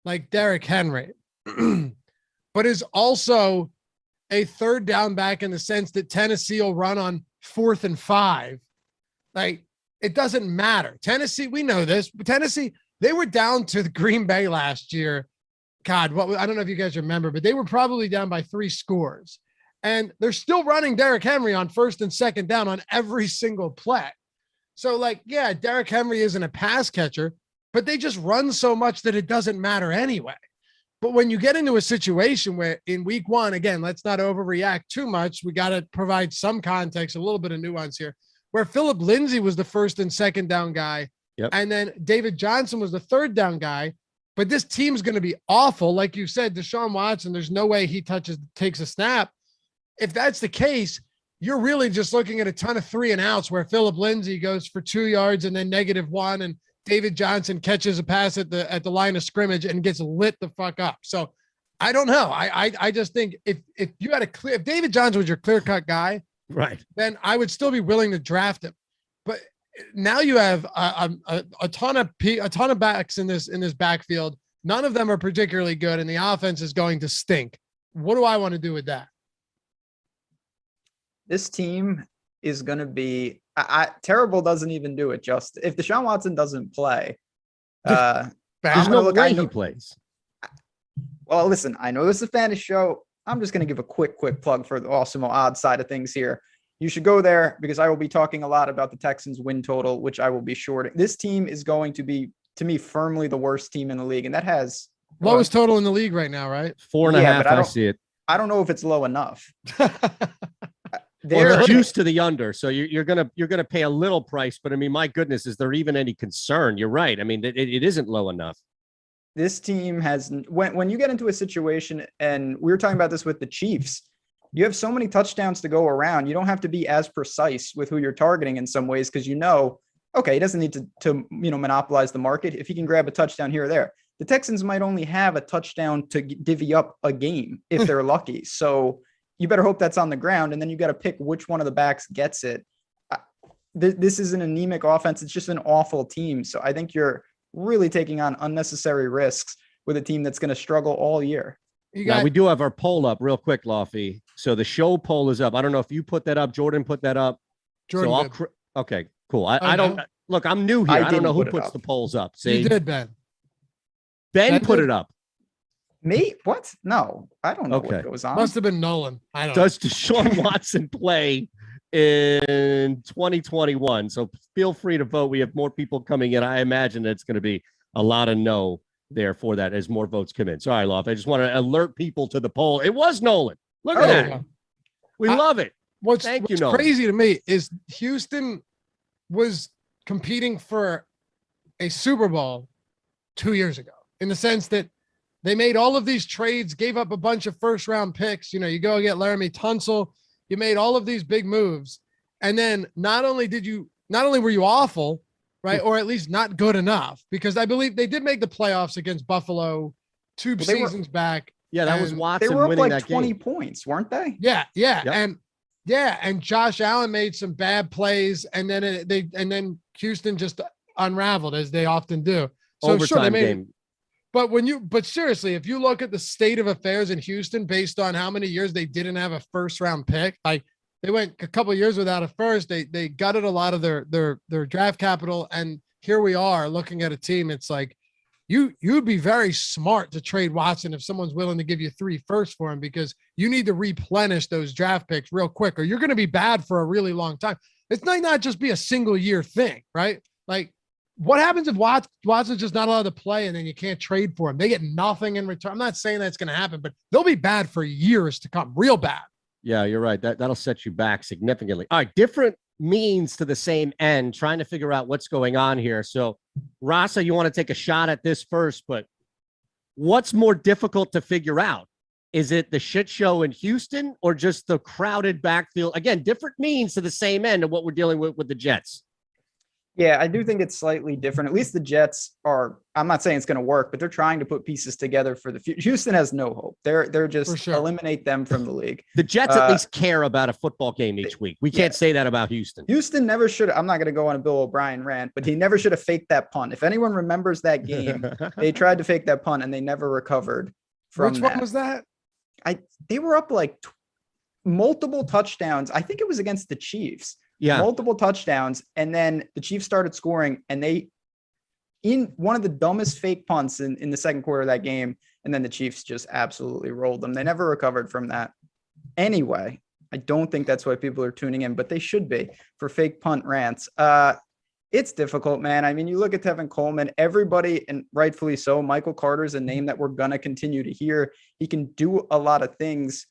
[SPEAKER 2] like Derrick Henry, but is also a third down back in the sense that Tennessee will run on 4th and 5, like, it doesn't matter. Tennessee, we know this. Tennessee, they were down to the Green Bay last year. God, I don't know if you guys remember, but they were probably down by 3 scores. And they're still running Derrick Henry on 1st and 2nd down on every single play. So, like, yeah, Derrick Henry isn't a pass catcher, but they just run so much that it doesn't matter anyway. But when you get into a situation where in week 1, again, let's not overreact too much. We got to provide some context, a little bit of nuance here, where Philip Lindsay was the 1st and 2nd down guy.
[SPEAKER 3] Yep.
[SPEAKER 2] And then David Johnson was the 3rd down guy. But this team's going to be awful. Like you said, Deshaun Watson, there's no way he takes a snap. If that's the case, you're really just looking at a ton of 3 and outs where Philip Lindsay goes for 2 yards and then -1, and David Johnson catches a pass at the line of scrimmage and gets lit the fuck up. So I don't know. I just think if you had if David Johnson was your clear-cut guy,
[SPEAKER 3] right,
[SPEAKER 2] then I would still be willing to draft him. But now you have a ton of backs in this backfield. None of them are particularly good, and the offense is going to stink. What do I want to do with that?
[SPEAKER 1] This team is going to be terrible. Doesn't even do it. Just if Deshaun Watson doesn't play,
[SPEAKER 3] there's no way he plays.
[SPEAKER 1] Well, listen, I know this is a fantasy show. I'm just going to give a quick plug for the Awesemo odds side of things here. You should go there because I will be talking a lot about the Texans win total, which I will be shorting. This team is going to be, to me, firmly the worst team in the league. And that has
[SPEAKER 2] lowest total in the league right now, right?
[SPEAKER 3] 4.5. I see it.
[SPEAKER 1] I don't know if it's low enough.
[SPEAKER 3] They're juiced to the under, so you're gonna pay a little price. But I mean, my goodness, is there even any concern? You're right. I mean, it isn't low enough.
[SPEAKER 1] This team has, when you get into a situation, and we were talking about this with the Chiefs, you have so many touchdowns to go around. You don't have to be as precise with who you're targeting in some ways, because okay, he doesn't need to monopolize the market. If he can grab a touchdown here or there, the Texans might only have a touchdown to divvy up a game if they're lucky. So you better hope that's on the ground, and then you got to pick which one of the backs gets it. This is an anemic offense. It's just an awful team. So I think you're really taking on unnecessary risks with a team that's going to struggle all year.
[SPEAKER 3] Now, we do have our poll up real quick, Lofty. So the show poll is up. I don't know if you put that up. Jordan put that up.
[SPEAKER 2] Jordan.
[SPEAKER 3] So okay, cool. I don't look. I'm new here. I don't know who puts the polls up. See,
[SPEAKER 2] you did, Ben.
[SPEAKER 3] Ben put it up.
[SPEAKER 1] Me? What? No, I don't know what goes on.
[SPEAKER 2] Must have been Nolan. I don't know.
[SPEAKER 3] Does Deshaun Watson play in 2021? So feel free to vote. We have more people coming in. I imagine it's going to be a lot of no there for that as more votes come in. Sorry, Loft. I just want to alert people to the poll. It was Nolan. Look at that. We love it.
[SPEAKER 2] What's
[SPEAKER 3] Nolan.
[SPEAKER 2] Crazy to me is Houston was competing for a Super Bowl 2 years ago, in the sense that they made all of these trades, gave up a bunch of first-round picks. You go get Laramie Tunsil. You made all of these big moves. And then not only were you awful, right, or at least not good enough, because I believe they did make the playoffs against Buffalo two seasons back.
[SPEAKER 3] Yeah, that was Watson.
[SPEAKER 1] They were up
[SPEAKER 3] winning
[SPEAKER 1] like
[SPEAKER 3] that
[SPEAKER 1] 20
[SPEAKER 3] game.
[SPEAKER 1] points, weren't they?
[SPEAKER 2] Yeah.
[SPEAKER 3] Yep.
[SPEAKER 2] And Josh Allen made some bad plays, and then Houston just unraveled, as they often do. So
[SPEAKER 3] Overtime
[SPEAKER 2] sure, they made
[SPEAKER 3] game.
[SPEAKER 2] But seriously, if you look at the state of affairs in Houston, based on how many years they didn't have a first round pick, like they went a couple of years without a first, they gutted a lot of their draft capital. And here we are looking at a team. It's like, you'd be very smart to trade Watson if someone's willing to give you 3 firsts for him, because you need to replenish those draft picks real quick, or you're going to be bad for a really long time. It's not just be a single year thing, right? Like, what happens if Watson's just not allowed to play and then you can't trade for him? They get nothing in return. I'm not saying that's going to happen, but they'll be bad for years to come, real bad.
[SPEAKER 3] Yeah, you're right. That'll set you back significantly. All right, different means to the same end, trying to figure out what's going on here. So, Rasa, you want to take a shot at this first, but what's more difficult to figure out? Is it the shit show in Houston or just the crowded backfield? Again, different means to the same end of what we're dealing with the Jets.
[SPEAKER 1] Yeah, I do think it's slightly different. At least the Jets are, I'm not saying it's going to work, but they're trying to put pieces together for the future. Houston has no hope. They're just eliminate them from the league.
[SPEAKER 3] The Jets at least care about a football game each week. We can't say that about Houston.
[SPEAKER 1] Houston never should. I'm not going to go on a Bill O'Brien rant, but he never should have faked that punt. If anyone remembers that game, they tried to fake that punt and they never recovered from
[SPEAKER 2] Which
[SPEAKER 1] that.
[SPEAKER 2] one was that?
[SPEAKER 1] They were up like multiple touchdowns. I think it was against the Chiefs.
[SPEAKER 3] Yeah.
[SPEAKER 1] Multiple touchdowns. And then the Chiefs started scoring and they, in one of the dumbest fake punts in the second quarter of that game. And then the Chiefs just absolutely rolled them. They never recovered from that. Anyway, I don't think that's why people are tuning in, but they should be for fake punt rants. It's difficult, man. I mean, you look at Tevin Coleman, everybody, and rightfully so, Michael Carter's a name that we're going to continue to hear. He can do a lot of things.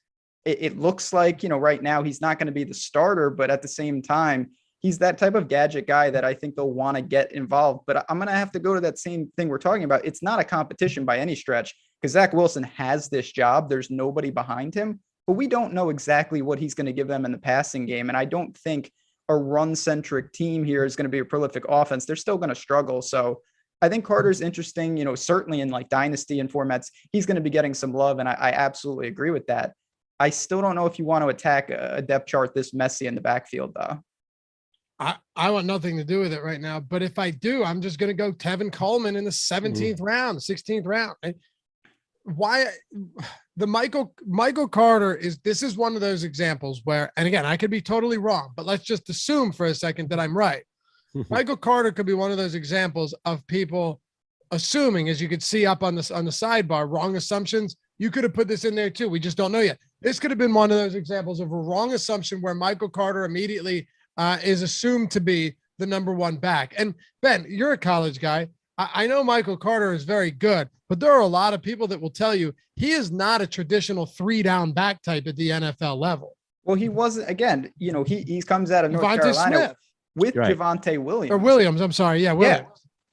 [SPEAKER 1] It looks like, right now he's not going to be the starter, but at the same time, he's that type of gadget guy that I think they'll want to get involved. But I'm going to have to go to that same thing we're talking about. It's not a competition by any stretch because Zach Wilson has this job. There's nobody behind him, but we don't know exactly what he's going to give them in the passing game. And I don't think a run-centric team here is going to be a prolific offense. They're still going to struggle. So I think Carter's interesting, certainly in like dynasty and formats, he's going to be getting some love. And I absolutely agree with that. I still don't know if you want to attack a depth chart this messy in the backfield, though.
[SPEAKER 2] I want nothing to do with it right now. But if I do, I'm just going to go Tevin Coleman in the 17th round, 16th round. Why the Michael Carter this is one of those examples where, and again, I could be totally wrong, but let's just assume for a second that I'm right. Michael Carter could be one of those examples of people assuming, as you could see up on the sidebar, wrong assumptions. You could have put this in there too. We just don't know yet. This could have been one of those examples of a wrong assumption where Michael Carter immediately is assumed to be the number one back. And Ben, you're a college guy. I know Michael Carter is very good, but there are a lot of people that will tell you he is not a traditional 3-down back type at the NFL level.
[SPEAKER 1] Well, he wasn't, again, he comes out of North Carolina
[SPEAKER 2] Smith.
[SPEAKER 1] with Javonte Williams.
[SPEAKER 2] Or Williams, I'm sorry. Yeah, Williams.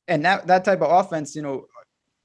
[SPEAKER 1] Yeah. And that type of offense,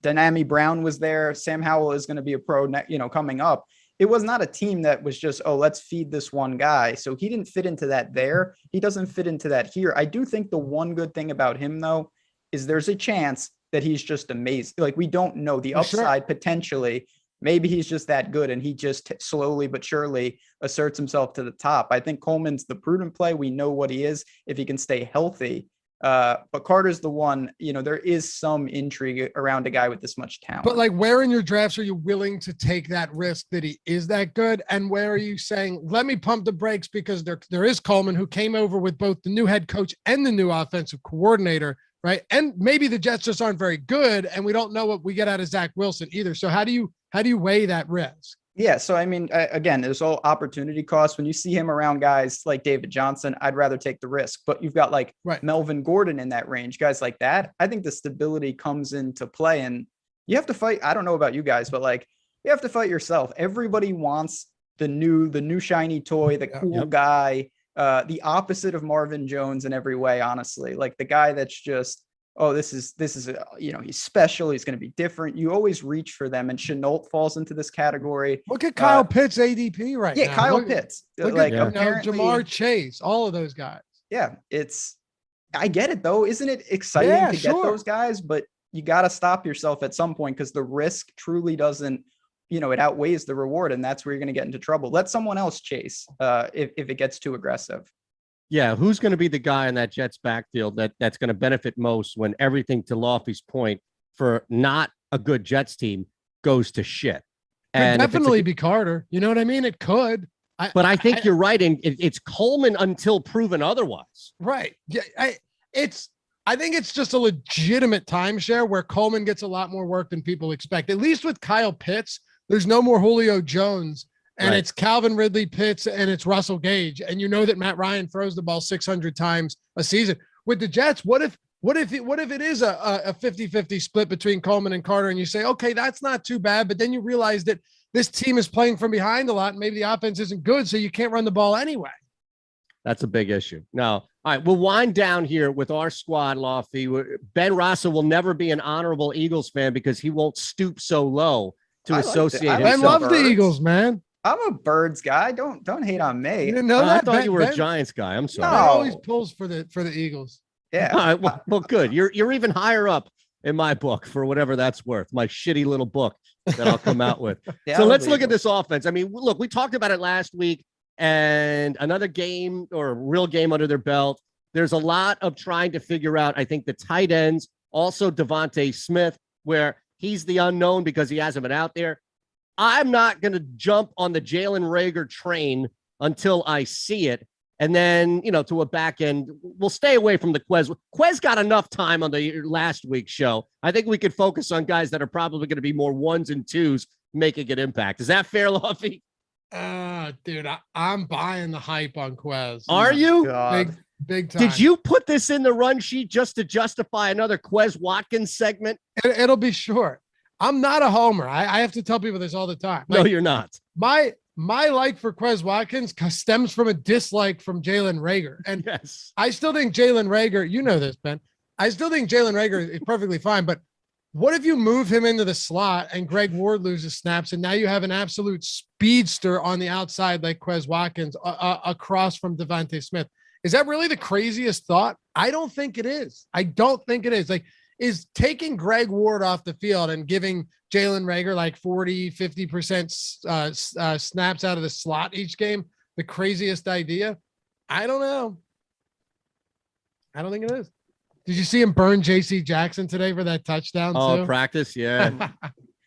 [SPEAKER 1] Dynami Brown was there. Sam Howell is going to be a pro, coming up. It was not a team that was just, let's feed this one guy. So he didn't fit into that there. He doesn't fit into that here. I do think the one good thing about him, though, is there's a chance that he's just amazing. Like, we don't know the upside potentially. Maybe he's just that good and he just slowly but surely asserts himself to the top. I think Coleman's the prudent play. We know what he is if he can stay healthy. But Carter's the one, there is some intrigue around a guy with this much talent.
[SPEAKER 2] But like, where in your drafts are you willing to take that risk that he is that good? And where are you saying, let me pump the brakes because there is Coleman, who came over with both the new head coach and the new offensive coordinator, right? And maybe the Jets just aren't very good and we don't know what we get out of Zach Wilson either. So how do you weigh that risk?
[SPEAKER 1] Yeah. So, I mean, again, there's all opportunity costs. When you see him around guys like David Johnson, I'd rather take the risk, but you've got Melvin Gordon in that range, guys like that. I think the stability comes into play and you have to fight. I don't know about you guys, but you have to fight yourself. Everybody wants the new shiny toy, the cool guy, the opposite of Marvin Jones in every way, honestly, like the guy that's just, this is he's special. He's going to be different. You always reach for them. And Chenault falls into this category.
[SPEAKER 2] Look at Kyle Pitts ADP right now.
[SPEAKER 1] Yeah, Kyle Pitts.
[SPEAKER 2] Look at Jamar Chase, all of those guys.
[SPEAKER 1] Yeah, I get it though. Isn't it exciting to get those guys? But you got to stop yourself at some point because the risk truly doesn't, it outweighs the reward. And that's where you're going to get into trouble. Let someone else chase if it gets too aggressive.
[SPEAKER 3] Yeah, who's going to be the guy in that Jets backfield that's going to benefit most when everything, to Lofty's point, for not a good Jets team goes to shit.
[SPEAKER 2] Could definitely be Carter. You know what I mean? It could.
[SPEAKER 3] But I think you're right. And it's Coleman until proven otherwise.
[SPEAKER 2] Right. Yeah. I think it's just a legitimate timeshare where Coleman gets a lot more work than people expect. At least with Kyle Pitts, there's no more Julio Jones, and It's Calvin Ridley, Pitts, and it's Russell Gage. And you know that Matt Ryan throws the ball 600 times a season. With the Jets, what if it is a 50-50 split between Coleman and Carter, and you say, okay, that's not too bad, but then you realize that this team is playing from behind a lot, and maybe the offense isn't good, so you can't run the ball anyway.
[SPEAKER 3] That's a big issue. No. All right, we'll wind down here with our squad, Lofty. Ben Rassa will never be an honorable Eagles fan because he won't stoop so low to associate himself.
[SPEAKER 2] Ben loves the Eagles, man.
[SPEAKER 1] I'm a Birds guy. Don't hate on me.
[SPEAKER 2] You didn't know that?
[SPEAKER 3] I thought you were a Giants guy. I'm sorry.
[SPEAKER 2] Ben always pulls for the Eagles.
[SPEAKER 1] Yeah.
[SPEAKER 3] All right, well, good. You're even higher up in my book for whatever that's worth. My shitty little book that I'll come out with. So let's look at this offense. I mean, look, we talked about it last week, and another game or a real game under their belt. There's a lot of trying to figure out, I think, the tight ends, also Devontae Smith, where he's the unknown because he hasn't been out there. I'm not going to jump on the Jalen Reagor train until I see it. And then, to a back end, we'll stay away from the Quez. Quez got enough time on the last week's show. I think we could focus on guys that are probably going to be more ones and twos making an impact. Is that fair, Luffy?
[SPEAKER 2] Dude, I'm buying the hype on Quez.
[SPEAKER 3] Are you?
[SPEAKER 2] Big time.
[SPEAKER 3] Did you put this in the run sheet just to justify another Quez Watkins segment?
[SPEAKER 2] It'll be short. I'm not a homer. I have to tell people this all the time.
[SPEAKER 3] No, you're not.
[SPEAKER 2] My like for Quez Watkins stems from a dislike from Jalen Reagor. And
[SPEAKER 3] yes,
[SPEAKER 2] I still think Jalen Reagor, you know this, Ben. I still think Jalen Reagor is perfectly fine. But what if you move him into the slot and Greg Ward loses snaps, and now you have an absolute speedster on the outside like Quez Watkins across from Devontae Smith? Is that really the craziest thought? I don't think it is. I don't think it is. Like, is taking Greg Ward off the field and giving Jalen Reagor like 40-50% snaps out of the slot each game the craziest idea? I don't know. I don't think it is. Did you see him burn JC Jackson today for that touchdown?
[SPEAKER 3] Oh, practice. Yeah.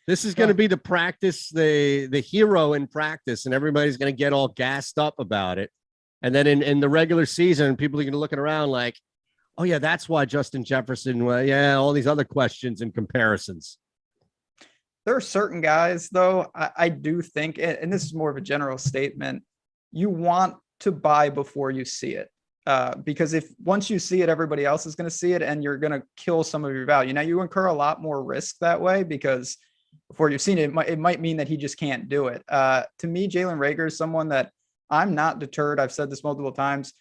[SPEAKER 3] This is going to be the practice, the hero in practice, and everybody's going to get all gassed up about it. And then in the regular season, people are going to be looking around like, oh, yeah, that's why Justin Jefferson, all these other questions and comparisons.
[SPEAKER 1] There are certain guys, though, I do think, and this is more of a general statement, you want to buy before you see it. Because if once you see it, everybody else is going to see it, and you're going to kill some of your value. Now, you incur a lot more risk that way because before you've seen it, it might mean that he just can't do it. To me, Jalen Reagor is someone that I'm not deterred. I've said this multiple times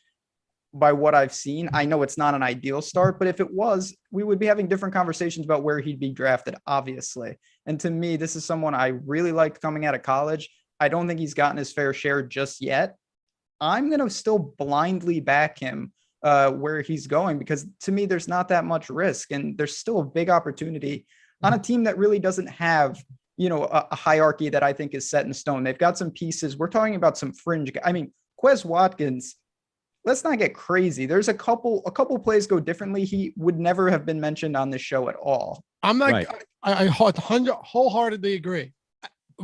[SPEAKER 1] by what I've seen. I know it's not an ideal start, but if it was, we would be having different conversations about where he'd be drafted, obviously. And to me, this is someone I really liked coming out of college. I don't think he's gotten his fair share just yet. I'm going to still blindly back him where he's going, because to me, there's not that much risk, and there's still a big opportunity on a team that really doesn't have, a hierarchy that I think is set in stone. They've got some pieces. We're talking about some fringe. I mean, Quez Watkins, let's not get crazy. There's a couple plays go differently. He would never have been mentioned on this show at all.
[SPEAKER 2] I'm not, right. I wholeheartedly agree.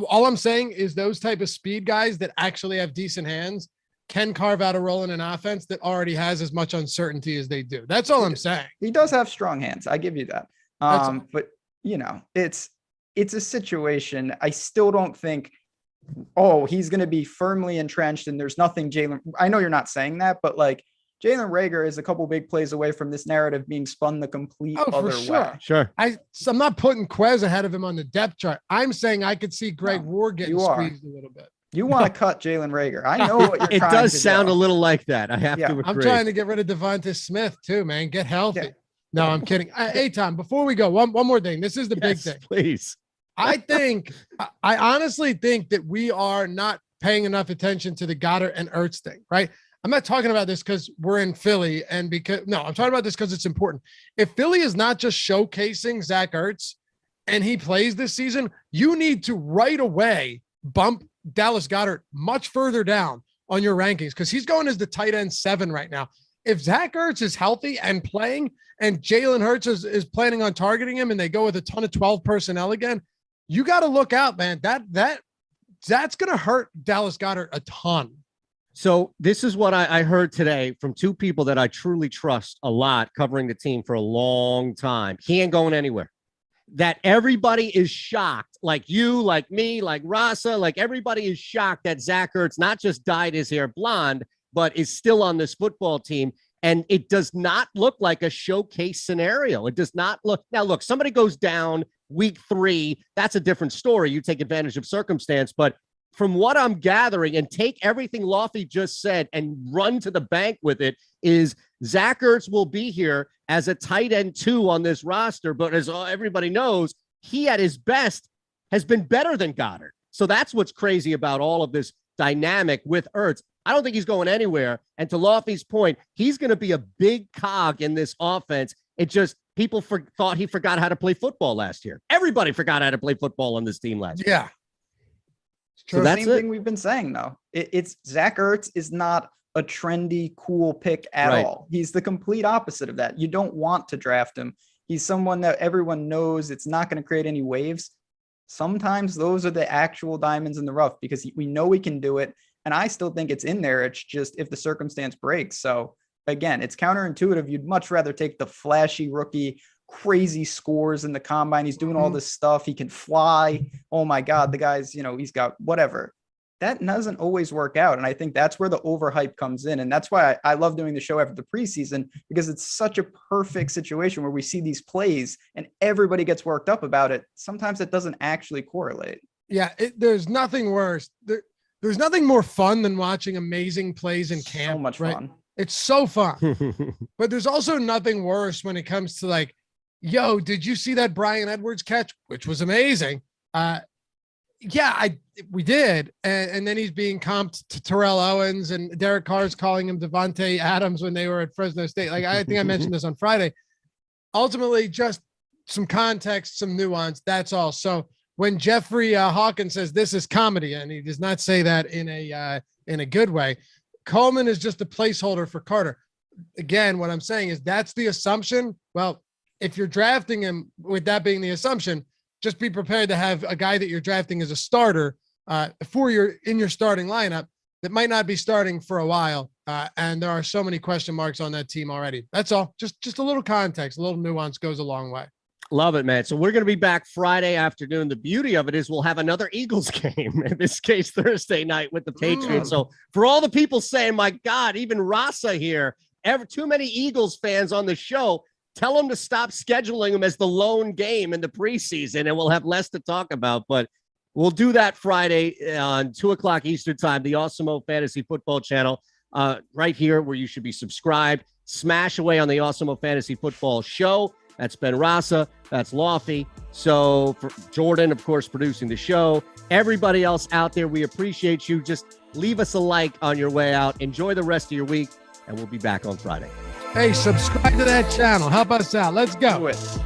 [SPEAKER 2] All I'm saying is those type of speed guys that actually have decent hands can carve out a role in an offense that already has as much uncertainty as they do. That's all I'm saying.
[SPEAKER 1] He does have strong hands. I give you that. But it's a situation. I still don't think, he's going to be firmly entrenched and there's nothing Jalen. I know you're not saying that, but like Jalen Reagor is a couple big plays away from this narrative being spun the complete other way.
[SPEAKER 3] Sure.
[SPEAKER 2] I'm not putting Quez ahead of him on the depth chart. I'm saying I could see Greg Ward getting squeezed a little bit.
[SPEAKER 1] You want to cut Jalen Reagor. I know what you're trying to do.
[SPEAKER 3] It does sound a little like that. I have to agree.
[SPEAKER 2] I'm trying to get rid of Devonta Smith too, man. Get healthy. Yeah. No, I'm kidding. Hey, Tom, before we go, one more thing. This is the big thing.
[SPEAKER 3] Please.
[SPEAKER 2] I honestly think that we are not paying enough attention to the Goddard and Ertz thing, right? I'm not talking about this because we're in Philly I'm talking about this because it's important. If Philly is not just showcasing Zach Ertz and he plays this season, you need to right away bump Dallas Goedert much further down on your rankings because he's going as the tight end 7 right now. if Zach Ertz is healthy and playing, and Jalen Hurts is planning on targeting him, and they go with a ton of 12 personnel again, you got to look out, man. That's going to hurt Dallas Goedert a ton.
[SPEAKER 3] So this is what I heard today from two people that I truly trust a lot, covering the team for a long time. He ain't going anywhere. That everybody is shocked, like you, like me, like Rasa, like everybody is shocked that Zach Ertz not just dyed his hair blonde, but is still on this football team. And it does not look like a showcase scenario. It does not look. Now, look, somebody goes down week 3. That's a different story. You take advantage of circumstance. But from what I'm gathering, and take everything Lofty just said and run to the bank with it, is Zach Ertz will be here as a tight end 2 on this roster. But as everybody knows, he at his best has been better than Goddard. So that's what's crazy about all of this dynamic with Ertz. I don't think he's going anywhere. And to Lofty's point, he's going to be a big cog in this offense. It just, people thought he forgot how to play football last year. Everybody forgot how to play football on this team last year.
[SPEAKER 2] Yeah.
[SPEAKER 1] So that's the same thing we've been saying, though. It's Zach Ertz is not a trendy, cool pick at all. He's the complete opposite of that. You don't want to draft him. He's someone that everyone knows it's not going to create any waves. Sometimes those are the actual diamonds in the rough because we know we can do it. And I still think it's in there. It's just if the circumstance breaks. So again, it's counterintuitive. You'd much rather take the flashy rookie, crazy scores in the combine. He's doing all this stuff. He can fly. Oh my God, the guy's, he's got whatever. That doesn't always work out. And I think that's where the overhype comes in. And that's why I love doing the show after the preseason, because it's such a perfect situation where we see these plays and everybody gets worked up about it. Sometimes it doesn't actually correlate.
[SPEAKER 2] Yeah. There's nothing worse. There's nothing more fun than watching amazing plays in camp.
[SPEAKER 1] So much fun.
[SPEAKER 2] It's so fun. But there's also nothing worse when it comes to like, yo, did you see that Bryan Edwards catch, which was amazing? We did. And then he's being comped to Terrell Owens, and Derek Carr's calling him Devontae Adams when they were at Fresno State. Like, I think I mentioned this on Friday. Ultimately, just some context, some nuance. That's all. So when Jeffrey Hawkins says this is comedy, and he does not say that in a good way, Coleman is just a placeholder for Carter. Again, what I'm saying is that's the assumption. Well, if you're drafting him with that being the assumption, just be prepared to have a guy that you're drafting as a starter in your starting lineup that might not be starting for a while. And there are so many question marks on that team already. That's all. Just a little context, a little nuance goes a long way.
[SPEAKER 3] Love it, man. So we're going to be back Friday afternoon. The beauty of it is we'll have another Eagles game, in this case, Thursday night with the Patriots. So for all the people saying, my God, even Rasa here, too many Eagles fans on the show, tell them to stop scheduling them as the lone game in the preseason, and we'll have less to talk about. But we'll do that Friday on 2:00 Eastern time, the Awesemo Fantasy Football channel, right here where you should be subscribed. Smash away on the Awesemo Fantasy Football show. That's Ben Rasa. That's Lofty. So for Jordan, of course, producing the show. Everybody else out there, we appreciate you. Just leave us a like on your way out. Enjoy the rest of your week, and we'll be back on Friday.
[SPEAKER 2] Hey, subscribe to that channel. Help us out. Let's go.
[SPEAKER 1] Do it.